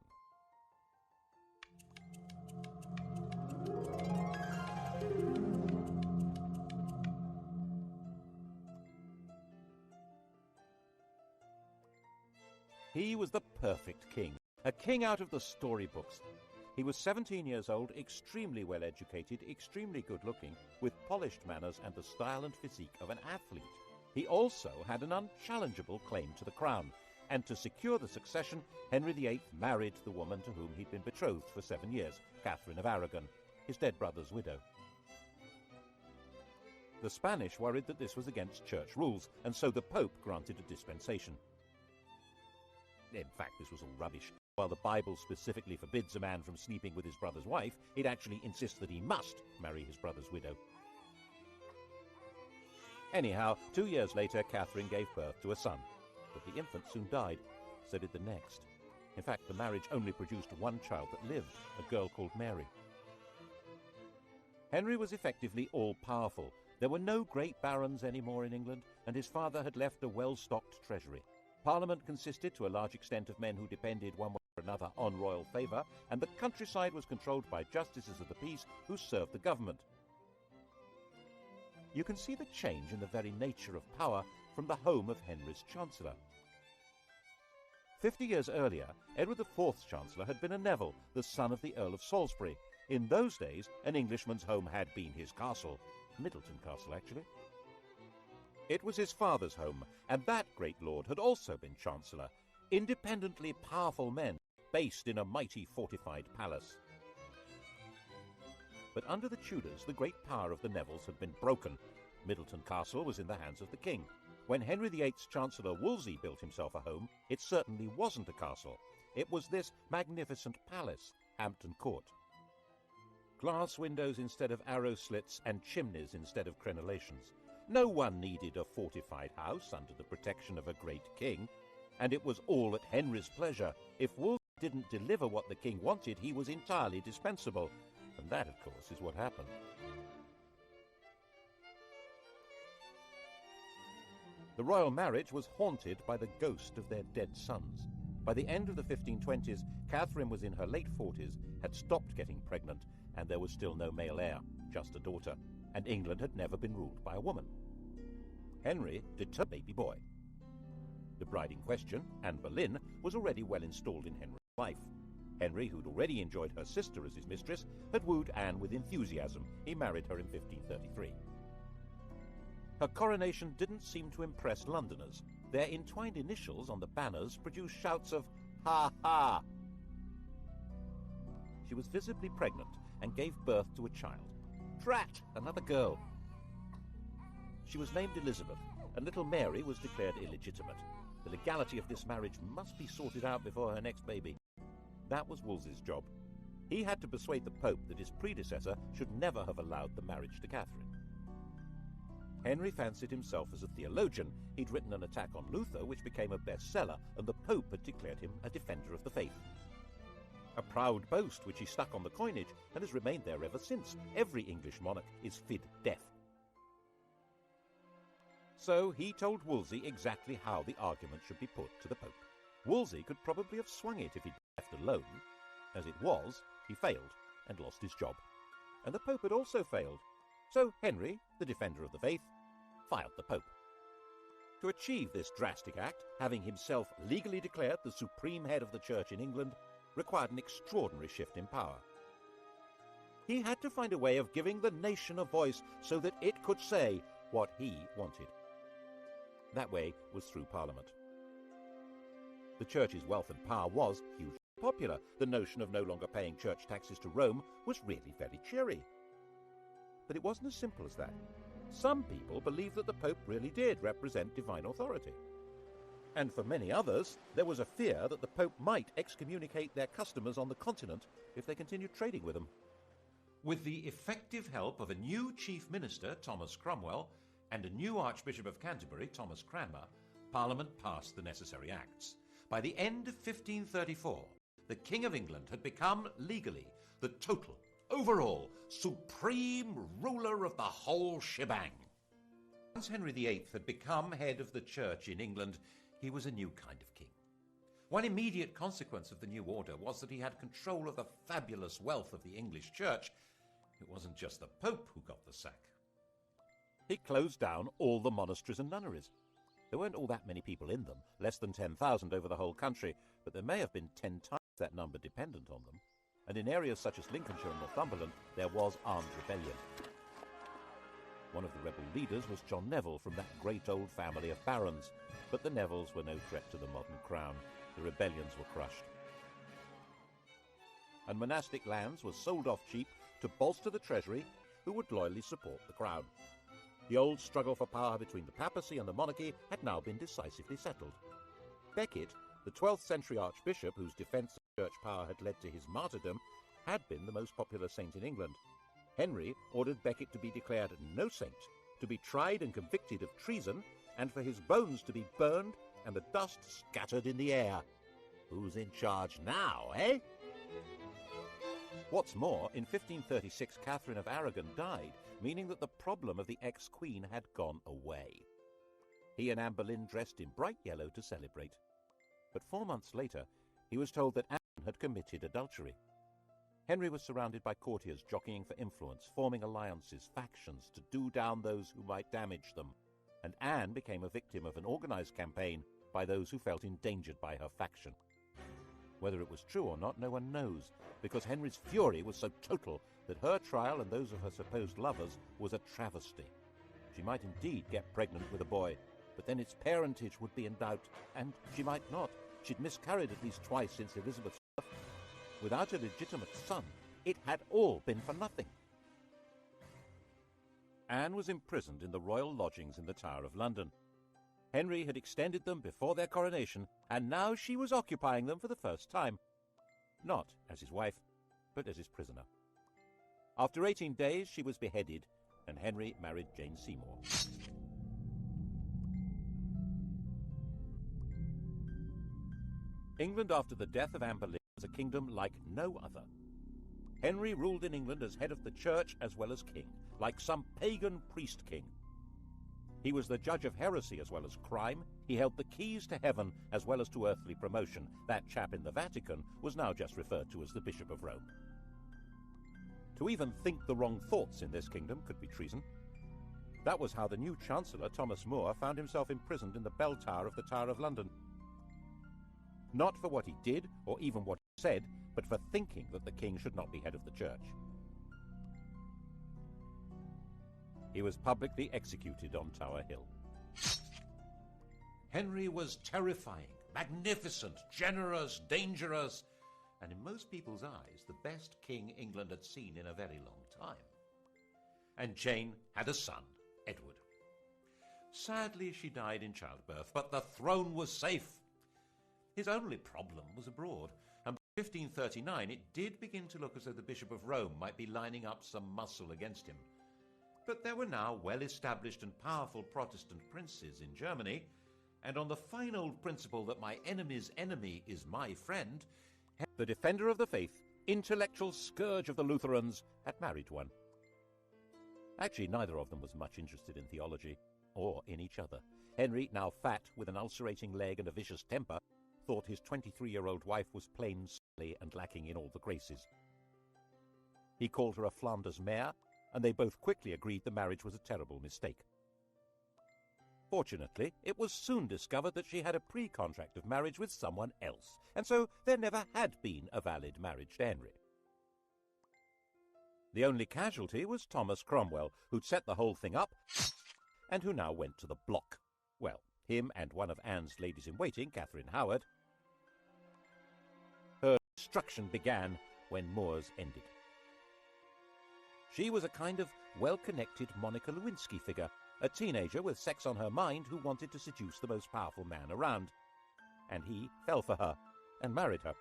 He was the perfect king, a king out of the storybooks. He was 17 years old, extremely well-educated, extremely good-looking, with polished manners and the style and physique of an athlete. He also had an unchallengeable claim to the crown, and to secure the succession, Henry VIII married the woman to whom he'd been betrothed for 7 years, Catherine of Aragon, his dead brother's widow. The Spanish worried that this was against church rules, and so the Pope granted a dispensation. In fact, this was all rubbish. While the Bible specifically forbids a man from sleeping with his brother's wife, it actually insists that he must marry his brother's widow. Anyhow, 2 years later, Catherine gave birth to a son, but the infant soon died. So did the next. In fact, the marriage only produced one child that lived, a girl called Mary. Henry was effectively all-powerful. There were no great barons anymore in England, and his father had left a well-stocked treasury. Parliament consisted to a large extent of men who depended one way or another on royal favour, and the countryside was controlled by justices of the peace who served the government. You can see the change in the very nature of power from the home of Henry's Chancellor. 50 years earlier, Edward IV's Chancellor had been a Neville, the son of the Earl of Salisbury. In those days, an Englishman's home had been his castle. Middleton Castle, actually. It was his father's home, and that great lord had also been Chancellor. Independently powerful men, based in a mighty fortified palace. But under the Tudors, the great power of the Nevilles had been broken. Middleton Castle was in the hands of the king. When Henry VIII's Chancellor Wolsey built himself a home, it certainly wasn't a castle. It was this magnificent palace, Hampton Court. Glass windows instead of arrow slits and chimneys instead of crenellations. No one needed a fortified house under the protection of a great king, and it was all at Henry's pleasure. If Wolsey didn't deliver what the king wanted, he was entirely dispensable, and that, of course, is what happened. The royal marriage was haunted by the ghost of their dead sons. By the end of the 1520s, Catherine was in her late 40s, had stopped getting pregnant, and there was still no male heir, just a daughter, and England had never been ruled by a woman. Henry determined a baby boy. The bride in question, Anne Boleyn, was already well installed in Henry's life. Henry, who'd already enjoyed her sister as his mistress, had wooed Anne with enthusiasm. He married her in 1533. Her coronation didn't seem to impress Londoners. Their entwined initials on the banners produced shouts of, "Ha ha!" She was visibly pregnant and gave birth to a child. Drat! Another girl. She was named Elizabeth, and little Mary was declared illegitimate. The legality of this marriage must be sorted out before her next baby. That was Wolsey's job. He had to persuade the Pope that his predecessor should never have allowed the marriage to Catherine. Henry fancied himself as a theologian. He'd written an attack on Luther, which became a bestseller, and the Pope had declared him a defender of the faith. A proud boast which he stuck on the coinage and has remained there ever since. Every English monarch is fid deaf. So he told Wolsey exactly how the argument should be put to the Pope. Wolsey could probably have swung it if he'd been left alone. As it was, he failed and lost his job. And the Pope had also failed. So Henry, the defender of the faith, filed the Pope. To achieve this drastic act, having himself legally declared the supreme head of the Church in England, required an extraordinary shift in power. He had to find a way of giving the nation a voice so that it could say what he wanted. That way was through Parliament. The Church's wealth and power was hugely popular. The notion of no longer paying church taxes to Rome was really very cheery. But it wasn't as simple as that. Some people believed that the Pope really did represent divine authority. And for many others, there was a fear that the Pope might excommunicate their customers on the continent if they continued trading with them. With the effective help of a new chief minister, Thomas Cromwell, and a new Archbishop of Canterbury, Thomas Cranmer, Parliament passed the necessary acts. By the end of 1534, the King of England had become, legally, the total, overall, supreme ruler of the whole shebang. Once Henry VIII had become head of the church in England, he was a new kind of king. One immediate consequence of the new order was that he had control of the fabulous wealth of the English church. It wasn't just the Pope who got the sack. He closed down all the monasteries and nunneries. There weren't all that many people in them, less than 10,000 over the whole country, but there may have been 10 times that number dependent on them. And in areas such as Lincolnshire and Northumberland, there was armed rebellion. One of the rebel leaders was John Neville from that great old family of barons, but the Nevilles were no threat to the modern crown. The rebellions were crushed. And monastic lands were sold off cheap to bolster the treasury, who would loyally support the crown. The old struggle for power between the papacy and the monarchy had now been decisively settled. Becket, the 12th century archbishop whose defence of church power had led to his martyrdom, had been the most popular saint in England. Henry ordered Becket to be declared no saint, to be tried and convicted of treason, and for his bones to be burned and the dust scattered in the air. Who's in charge now, eh? What's more, in 1536 Catherine of Aragon died, meaning that the problem of the ex-queen had gone away. He and Anne Boleyn dressed in bright yellow to celebrate. But 4 months later, he was told that Anne had committed adultery. Henry was surrounded by courtiers jockeying for influence, forming alliances, factions, to do down those who might damage them. And Anne became a victim of an organised campaign by those who felt endangered by her faction. Whether it was true or not, no one knows, because Henry's fury was so total that her trial and those of her supposed lovers was a travesty. She might indeed get pregnant with a boy, but then its parentage would be in doubt, and she might not. She'd miscarried at least twice since Elizabeth's birth. Without a legitimate son, it had all been for nothing. Anne was imprisoned in the royal lodgings in the Tower of London. Henry had extended them before their coronation, and now she was occupying them for the first time. Not as his wife, but as his prisoner. After 18 days, she was beheaded, and Henry married Jane Seymour. England after the death of Anne Boleyn was a kingdom like no other. Henry ruled in England as head of the church as well as king, like some pagan priest-king. He was the judge of heresy as well as crime. He held the keys to heaven as well as to earthly promotion. That chap in the Vatican was now just referred to as the Bishop of Rome. To even think the wrong thoughts in this kingdom could be treason. That was how the new Chancellor, Thomas More, found himself imprisoned in the bell tower of the Tower of London. Not for what he did, or even what he said, but for thinking that the king should not be head of the church. He was publicly executed on Tower Hill. Henry was terrifying, magnificent, generous, dangerous, and in most people's eyes, the best king England had seen in a very long time. And Jane had a son, Edward. Sadly, she died in childbirth, but the throne was safe. His only problem was abroad, and by 1539 it did begin to look as though the Bishop of Rome might be lining up some muscle against him. But there were now well-established and powerful Protestant princes in Germany, and on the fine old principle that my enemy's enemy is my friend, the defender of the faith, intellectual scourge of the Lutherans, had married one. Actually, neither of them was much interested in theology, or in each other. Henry, now fat, with an ulcerating leg and a vicious temper, thought his 23-year-old wife was plain silly and lacking in all the graces. He called her a Flanders mare, and they both quickly agreed the marriage was a terrible mistake. Fortunately, it was soon discovered that she had a pre-contract of marriage with someone else, and so there never had been a valid marriage to Henry. The only casualty was Thomas Cromwell, who'd set the whole thing up, and who now went to the block. Well, him and one of Anne's ladies-in-waiting, Catherine Howard, destruction began when Moors ended. She was a kind of well-connected Monica Lewinsky figure, a teenager with sex on her mind who wanted to seduce the most powerful man around. And he fell for her and married her.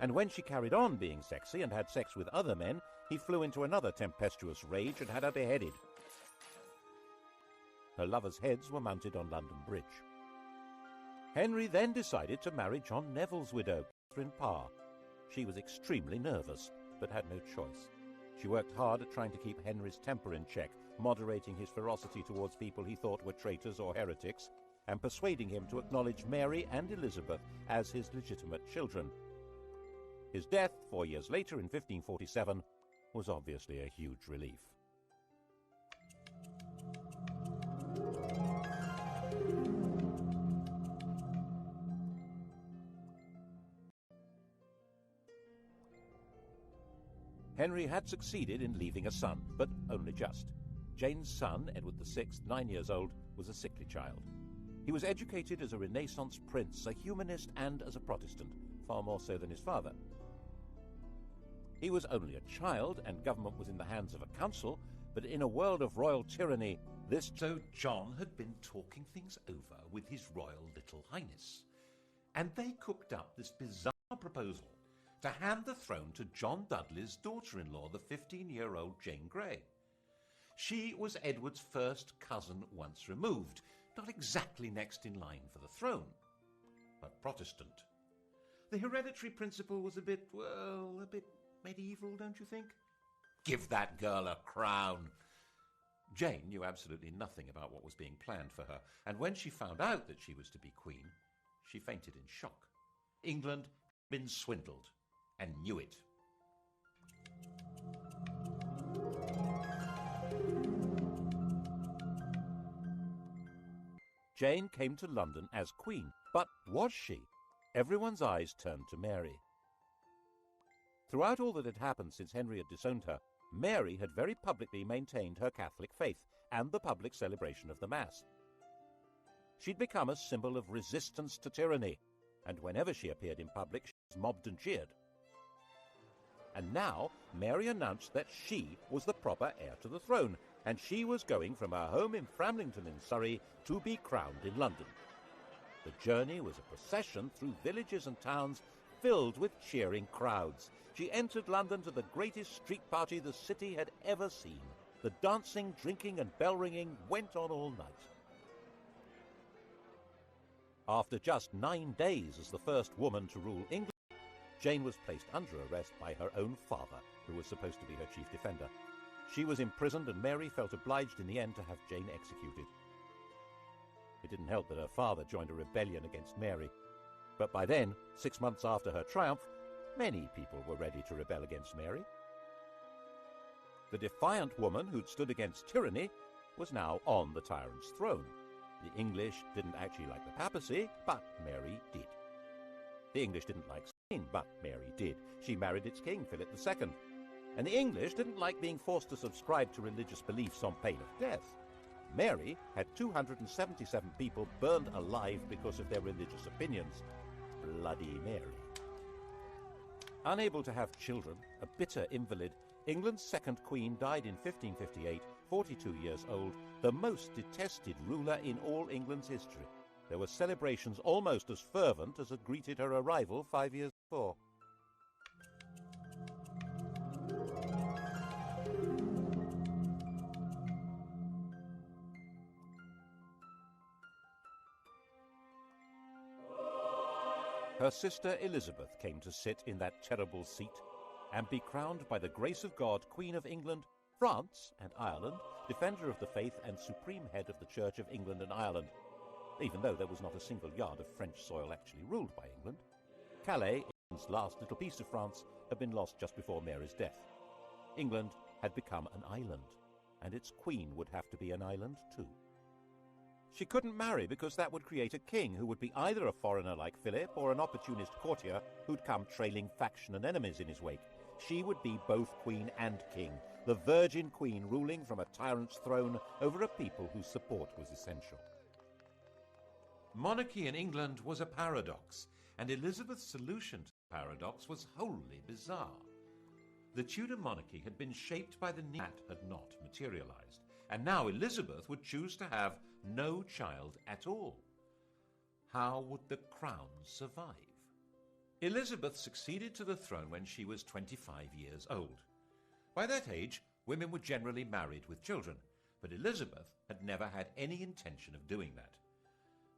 And when she carried on being sexy and had sex with other men, he flew into another tempestuous rage and had her beheaded. Her lovers' heads were mounted on London Bridge. Henry then decided to marry John Neville's widow, Catherine Parr. She was extremely nervous, but had no choice. She worked hard at trying to keep Henry's temper in check, moderating his ferocity towards people he thought were traitors or heretics, and persuading him to acknowledge Mary and Elizabeth as his legitimate children. His death 4 years later in 1547 was obviously a huge relief. Henry had succeeded in leaving a son, but only just. Jane's son, Edward VI, 9 years old, was a sickly child. He was educated as a Renaissance prince, a humanist, and as a Protestant, far more so than his father. He was only a child, and government was in the hands of a council, but in a world of royal tyranny, this... So John had been talking things over with His Royal Little Highness, and they cooked up this bizarre proposal to hand the throne to John Dudley's daughter-in-law, the 15-year-old Jane Grey. She was Edward's first cousin once removed, not exactly next in line for the throne, but Protestant. The hereditary principle was a bit medieval, don't you think? Give that girl a crown. Jane knew absolutely nothing about what was being planned for her, and when she found out that she was to be queen, she fainted in shock. England had been swindled, and knew it. Jane came to London as queen, but was she? Everyone's eyes turned to Mary. Throughout all that had happened since Henry had disowned her, Mary had very publicly maintained her Catholic faith and the public celebration of the Mass. She'd become a symbol of resistance to tyranny, and whenever she appeared in public, she was mobbed and cheered. And now Mary announced that she was the proper heir to the throne, and she was going from her home in Framlington in Surrey to be crowned in London. The journey was a procession through villages and towns filled with cheering crowds. She entered London to the greatest street party the city had ever seen. The dancing, drinking and bell-ringing went on all night. After just 9 days as the first woman to rule England, Jane was placed under arrest by her own father, who was supposed to be her chief defender. She was imprisoned, and Mary felt obliged in the end to have Jane executed. It didn't help that her father joined a rebellion against Mary. But by then, 6 months after her triumph, many people were ready to rebel against Mary. The defiant woman who'd stood against tyranny was now on the tyrant's throne. The English didn't actually like the papacy, but Mary did. The English didn't like Spain, but Mary did. She married its king, Philip II. And the English didn't like being forced to subscribe to religious beliefs on pain of death. Mary had 277 people burned alive because of their religious opinions. Bloody Mary. Unable to have children, a bitter invalid, England's second queen died in 1558, 42 years old, the most detested ruler in all England's history. There were celebrations almost as fervent as had greeted her arrival 5 years before. Her sister Elizabeth came to sit in that terrible seat and be crowned by the grace of God Queen of England, France and Ireland, defender of the faith and supreme head of the Church of England and Ireland, even though there was not a single yard of French soil actually ruled by England. Calais, England's last little piece of France, had been lost just before Mary's death. England had become an island, and its queen would have to be an island too. She couldn't marry because that would create a king who would be either a foreigner like Philip or an opportunist courtier who'd come trailing faction and enemies in his wake. She would be both queen and king, the virgin queen ruling from a tyrant's throne over a people whose support was essential. Monarchy in England was a paradox, and Elizabeth's solution to paradox was wholly bizarre. The Tudor monarchy had been shaped by the need that had not materialized, and now Elizabeth would choose to have no child at all. How would the crown survive? Elizabeth succeeded to the throne when she was 25 years old. By that age, women were generally married with children, but Elizabeth had never had any intention of doing that.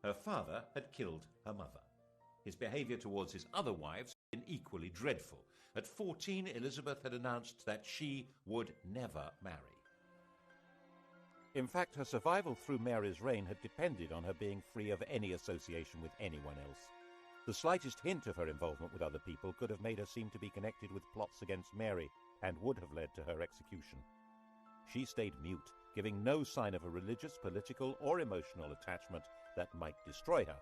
Her father had killed her mother. His behavior towards his other wives had been equally dreadful. At 14, Elizabeth had announced that she would never marry. In fact, her survival through Mary's reign had depended on her being free of any association with anyone else. The slightest hint of her involvement with other people could have made her seem to be connected with plots against Mary and would have led to her execution. She stayed mute, giving no sign of a religious, political, or emotional attachment that might destroy her.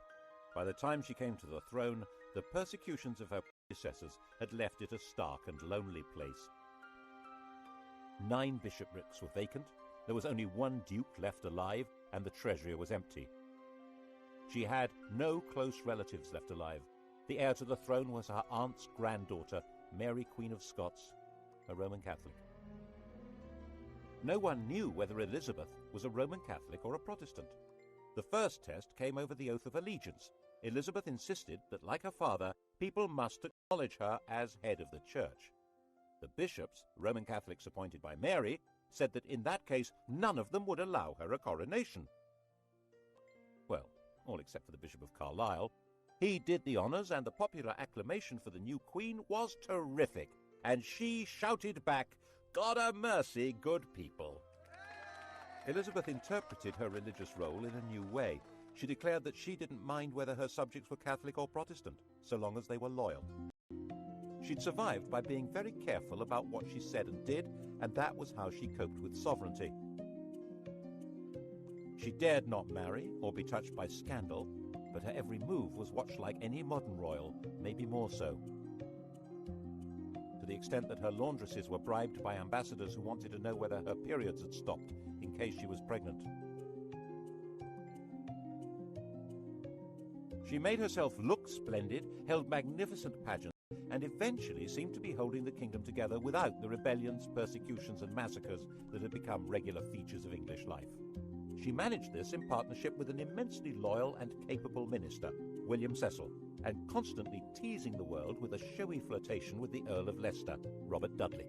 By the time she came to the throne, the persecutions of her predecessors had left it a stark and lonely place. 9 bishoprics were vacant, there was only 1 duke left alive, and the treasury was empty. She had no close relatives left alive. The heir to the throne was her aunt's granddaughter, Mary, Queen of Scots, a Roman Catholic. No one knew whether Elizabeth was a Roman Catholic or a Protestant. The first test came over the oath of allegiance. Elizabeth insisted that, like her father, people must acknowledge her as head of the church. The bishops, Roman Catholics appointed by Mary, said that in that case none of them would allow her a coronation. Well, all except for the Bishop of Carlisle. He did the honours, and the popular acclamation for the new queen was terrific, and she shouted back, "God a mercy, good people." Elizabeth interpreted her religious role in a new way. She declared that she didn't mind whether her subjects were Catholic or Protestant, so long as they were loyal. She'd survived by being very careful about what she said and did, and that was how she coped with sovereignty. She dared not marry or be touched by scandal, but her every move was watched like any modern royal, maybe more so. To the extent that her laundresses were bribed by ambassadors who wanted to know whether her periods had stopped in case she was pregnant. She made herself look splendid, held magnificent pageants, and eventually seemed to be holding the kingdom together without the rebellions, persecutions, and massacres that had become regular features of English life. She managed this in partnership with an immensely loyal and capable minister, William Cecil, and constantly teasing the world with a showy flirtation with the Earl of Leicester, Robert Dudley.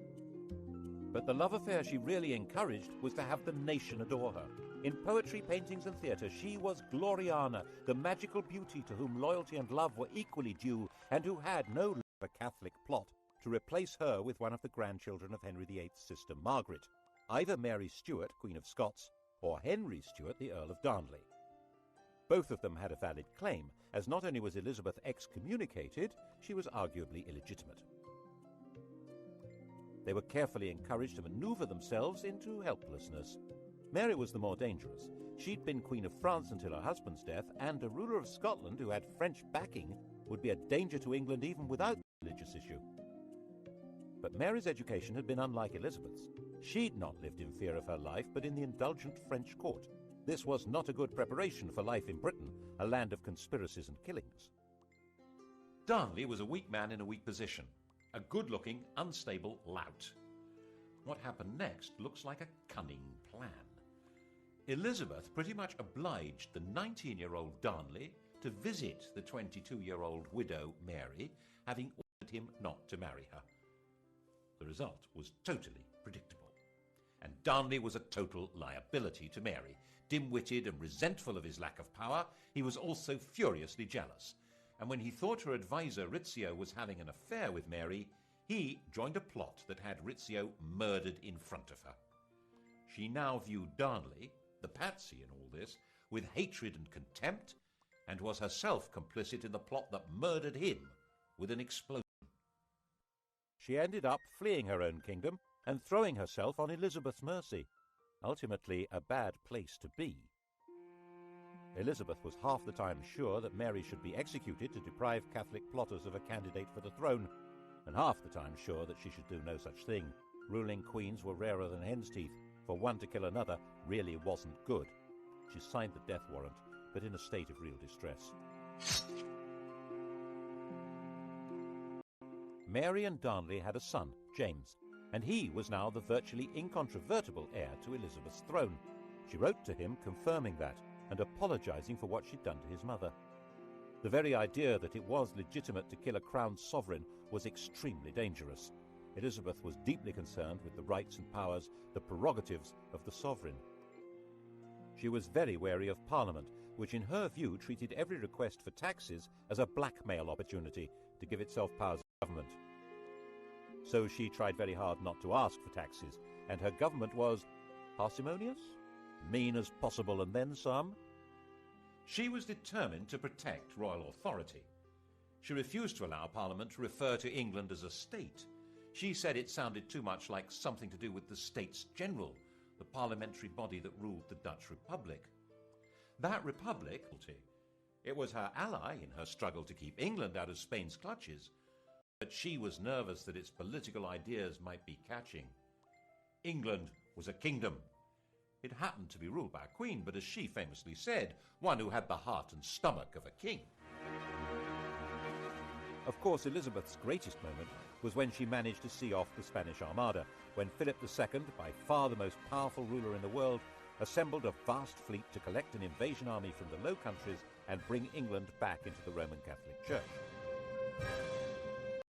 But the love affair she really encouraged was to have the nation adore her. In poetry, paintings, and theatre, she was Gloriana, the magical beauty to whom loyalty and love were equally due, and who had no a Catholic plot to replace her with one of the grandchildren of Henry VIII's sister Margaret, either Mary Stuart, Queen of Scots, or Henry Stuart, the Earl of Darnley. Both of them had a valid claim, as not only was Elizabeth excommunicated, she was arguably illegitimate. They were carefully encouraged to maneuver themselves into helplessness. Mary was the more dangerous. She'd been Queen of France until her husband's death, and a ruler of Scotland who had French backing would be a danger to England even without the religious issue. But Mary's education had been unlike Elizabeth's. She'd not lived in fear of her life, but in the indulgent French court. This was not a good preparation for life in Britain, a land of conspiracies and killings. Darnley was a weak man in a weak position, a good-looking, unstable lout. What happened next looks like a cunning plan. Elizabeth pretty much obliged the 19-year-old Darnley to visit the 22-year-old widow Mary, having ordered him not to marry her. The result was totally predictable. And Darnley was a total liability to Mary. Dim-witted and resentful of his lack of power, he was also furiously jealous. And when he thought her advisor Rizzio was having an affair with Mary, he joined a plot that had Rizzio murdered in front of her. She now viewed Darnley, the patsy in all this, with hatred and contempt, and was herself complicit in the plot that murdered him with an explosion. She ended up fleeing her own kingdom and throwing herself on Elizabeth's mercy, ultimately a bad place to be. Elizabeth was half the time sure that Mary should be executed to deprive Catholic plotters of a candidate for the throne, and half the time sure that she should do no such thing. Ruling queens were rarer than hen's teeth. For one to kill another really wasn't good. She signed the death warrant, but in a state of real distress. Mary and Darnley had a son, James, and he was now the virtually incontrovertible heir to Elizabeth's throne. She wrote to him confirming that and apologising for what she'd done to his mother. The very idea that it was legitimate to kill a crowned sovereign was extremely dangerous. Elizabeth was deeply concerned with the rights and powers, the prerogatives of the sovereign. She was very wary of Parliament, which in her view treated every request for taxes as a blackmail opportunity to give itself powers of government. So she tried very hard not to ask for taxes, and her government was parsimonious, mean as possible, and then some. She was determined to protect royal authority. She refused to allow Parliament to refer to England as a state. She said it sounded too much like something to do with the States General, the parliamentary body that ruled the Dutch Republic. That republic, it was her ally in her struggle to keep England out of Spain's clutches, but she was nervous that its political ideas might be catching. England was a kingdom. It happened to be ruled by a queen, but as she famously said, one who had the heart and stomach of a king. Of course, Elizabeth's greatest moment was when she managed to see off the Spanish Armada, when Philip II, by far the most powerful ruler in the world, assembled a vast fleet to collect an invasion army from the Low Countries and bring England back into the Roman Catholic Church.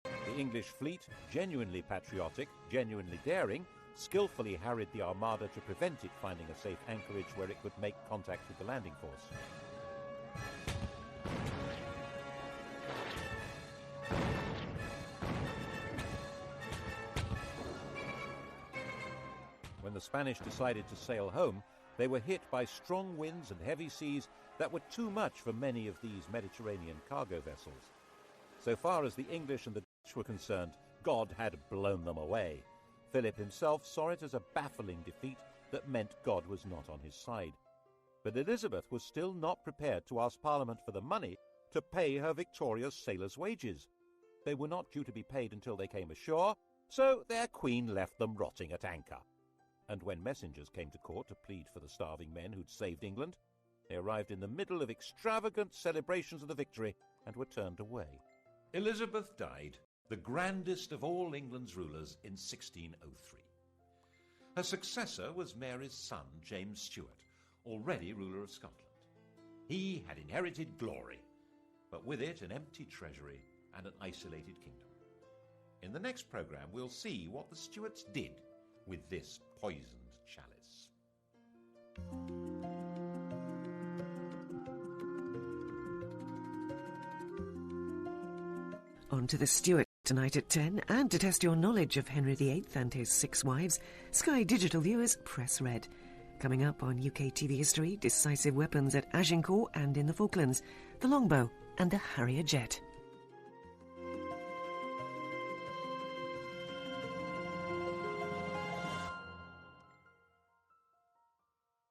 The English fleet, genuinely patriotic, genuinely daring, skillfully harried the Armada to prevent it finding a safe anchorage where it could make contact with the landing force. When the Spanish decided to sail home, they were hit by strong winds and heavy seas that were too much for many of these Mediterranean cargo vessels. So far as the English and the Dutch were concerned, God had blown them away. Philip himself saw it as a baffling defeat that meant God was not on his side. But Elizabeth was still not prepared to ask Parliament for the money to pay her victorious sailors' wages. They were not due to be paid until they came ashore, so their queen left them rotting at anchor. And when messengers came to court to plead for the starving men who'd saved England, they arrived in the middle of extravagant celebrations of the victory and were turned away. Elizabeth died, the grandest of all England's rulers, in 1603. Her successor was Mary's son, James Stuart, already ruler of Scotland. He had inherited glory, but with it an empty treasury and an isolated kingdom. In the next programme, we'll see what the Stuarts did with this poisoned chalice. On to the Stuart tonight at 10, and to test your knowledge of Henry VIII and his 6 wives, Sky Digital viewers press red. Coming up on UK TV history, decisive weapons at Agincourt and in the Falklands, the longbow and the Harrier jet.